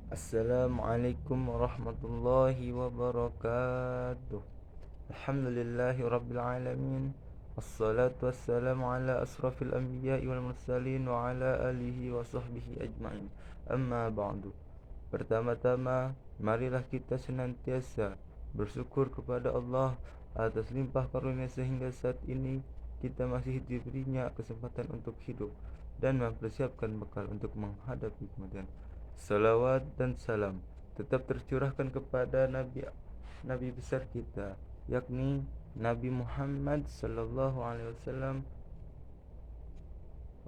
Assalamualaikum warahmatullahi wabarakatuh. Alhamdulillahi rabbil alamin. Wassalatu wassalamu ala asrafil anbiya'i wal mursalin wa ala alihi wa sahbihi ajma'in. Amma ba'du. Pertama-tama, marilah kita senantiasa bersyukur kepada Allah atas limpah karunia sehingga saat ini kita masih diberinya kesempatan untuk hidup dan mempersiapkan bekal untuk menghadapi kematian. Salawat dan salam tetap tercurahkan kepada Nabi besar kita, yakni Nabi Muhammad sallallahu alaihi wasallam.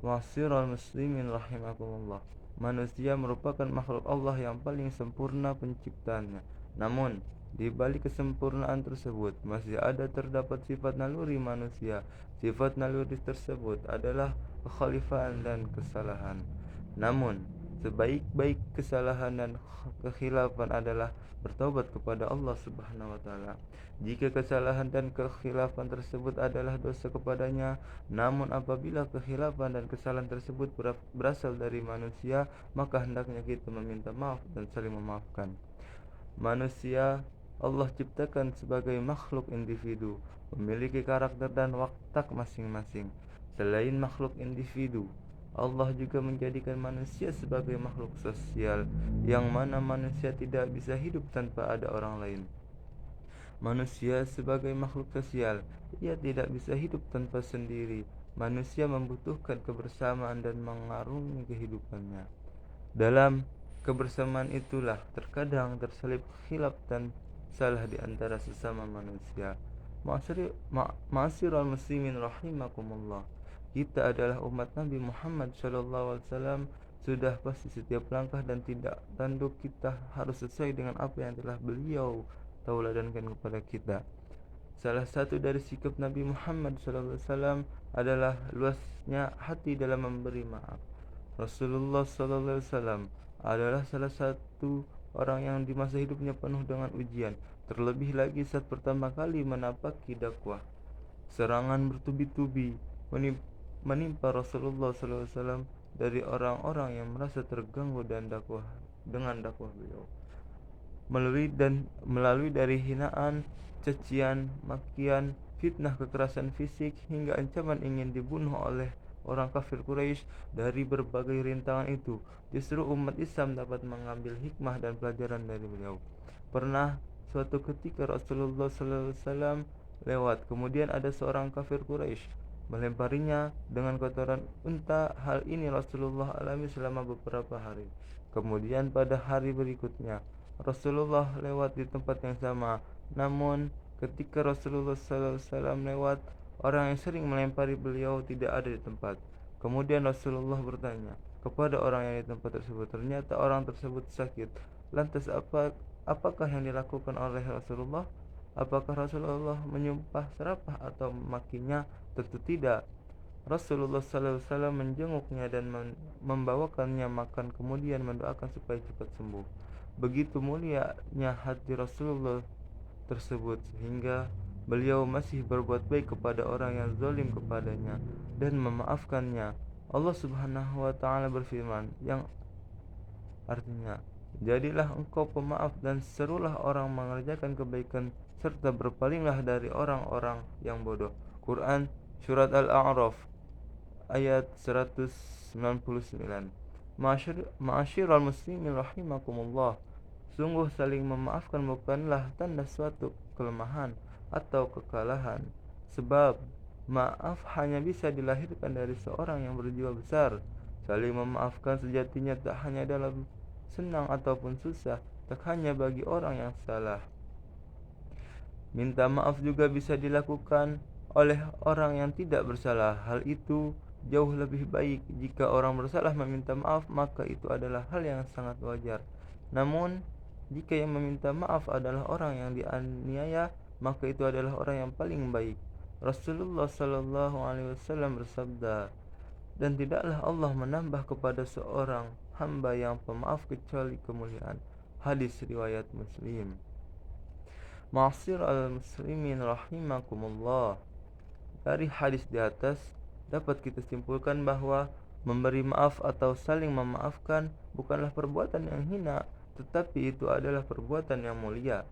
Ma'asyiral muslimin rahimakumullah. Manusia merupakan makhluk Allah yang paling sempurna penciptaannya. Namun, di balik kesempurnaan tersebut masih terdapat sifat naluri manusia. Sifat naluri tersebut adalah kekhilafan dan kesalahan. Namun, sebaik-baik kesalahan dan kekhilafan adalah bertobat kepada Allah Subhanahu wa taala. Jika kesalahan dan kekhilafan tersebut adalah dosa kepadanya, namun apabila kekhilafan dan kesalahan tersebut berasal dari manusia, maka hendaknya kita meminta maaf dan saling memaafkan. Manusia Allah ciptakan sebagai makhluk individu, memiliki karakter dan watak masing-masing. Selain makhluk individu, Allah juga menjadikan manusia sebagai makhluk sosial, yang mana manusia tidak bisa hidup tanpa ada orang lain. Manusia sebagai makhluk sosial, ia tidak bisa hidup tanpa sendiri. Manusia membutuhkan kebersamaan dan mengarungi kehidupannya. Dalam kebersamaan itulah terkadang terselip khilaf dan salah di antara sesama manusia. Ma'asyiral muslimin rahimakumullah. Kita adalah umat Nabi Muhammad SAW. Sudah pasti setiap langkah dan tidak tanduk kita harus sesuai dengan apa yang telah beliau tauladankan kepada kita. Salah satu dari sikap Nabi Muhammad SAW adalah luasnya hati dalam memberi maaf. Rasulullah SAW adalah salah satu orang yang di masa hidupnya penuh dengan ujian, terlebih lagi saat pertama kali menapaki dakwah. Serangan bertubi-tubi menimpa Rasulullah SAW dari orang-orang yang merasa terganggu dengan dakwah beliau, melalui dari hinaan, cacian, makian, fitnah, kekerasan fisik, hingga ancaman ingin dibunuh oleh orang kafir Quraisy. Dari berbagai rintangan itu, justru umat Islam dapat mengambil hikmah dan pelajaran dari beliau. Pernah suatu ketika Rasulullah SAW lewat, kemudian ada seorang kafir Quraisy melemparinya dengan kotoran unta. Hal ini Rasulullah alami selama beberapa hari. Kemudian pada hari berikutnya Rasulullah lewat di tempat yang sama. Namun ketika Rasulullah SAW lewat, orang yang sering melempari beliau tidak ada di tempat. Kemudian Rasulullah bertanya kepada orang yang di tempat tersebut. Ternyata orang tersebut sakit. Lantas apakah yang dilakukan oleh Rasulullah? Apakah Rasulullah menyumpah serapah atau memakinya? Tentu tidak. Rasulullah SAW menjenguknya dan membawakannya makan, kemudian mendoakan supaya cepat sembuh. Begitu mulianya hati Rasulullah tersebut sehingga beliau masih berbuat baik kepada orang yang zalim kepadanya dan memaafkannya. Allah Subhanahu wa taala berfirman, yang artinya, jadilah engkau pemaaf dan serulah orang mengerjakan kebaikan serta berpalinglah dari orang-orang yang bodoh. Quran Surat Al-A'raf ayat 199. Ma'asyiral muslimin rahimakumullah. Sungguh saling memaafkan bukanlah tanda suatu kelemahan atau kekalahan, sebab maaf hanya bisa dilahirkan dari seorang yang berjiwa besar. Saling memaafkan sejatinya tak hanya dalam senang ataupun susah, tak hanya bagi orang yang salah. Minta maaf juga bisa dilakukan oleh orang yang tidak bersalah. Hal itu jauh lebih baik. Jika orang bersalah meminta maaf, maka itu adalah hal yang sangat wajar. Namun, jika yang meminta maaf adalah orang yang dianiaya, maka itu adalah orang yang paling baik. Rasulullah SAW bersabda, dan tidaklah Allah menambah kepada seorang hamba yang pemaaf kecuali kemuliaan. Hadis riwayat Muslim. Ma'asyiral muslimin rahimakumullah. Dari hadis di atas dapat kita simpulkan bahwa memberi maaf atau saling memaafkan bukanlah perbuatan yang hina, tetapi itu adalah perbuatan yang mulia.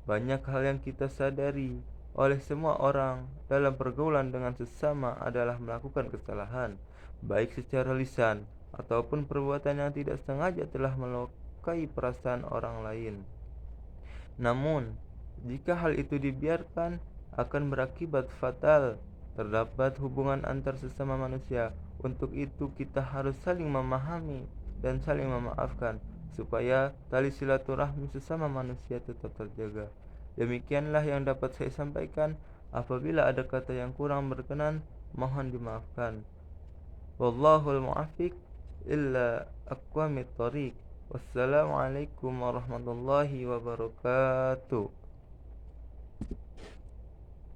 Banyak hal yang kita sadari oleh semua orang dalam pergaulan dengan sesama adalah melakukan kesalahan, baik secara lisan ataupun perbuatan yang tidak sengaja telah melukai perasaan orang lain. Namun, jika hal itu dibiarkan, akan berakibat fatal. Terdapat hubungan antar sesama manusia. Untuk itu, kita harus saling memahami dan saling memaafkan, supaya tali silaturahmi sesama manusia tetap terjaga. Demikianlah yang dapat saya sampaikan. Apabila ada kata yang kurang berkenan, mohon dimaafkan. Wallahul muwaffiq illa aqwamit thoriq. Wassalamualaikum warahmatullahi wabarakatuh.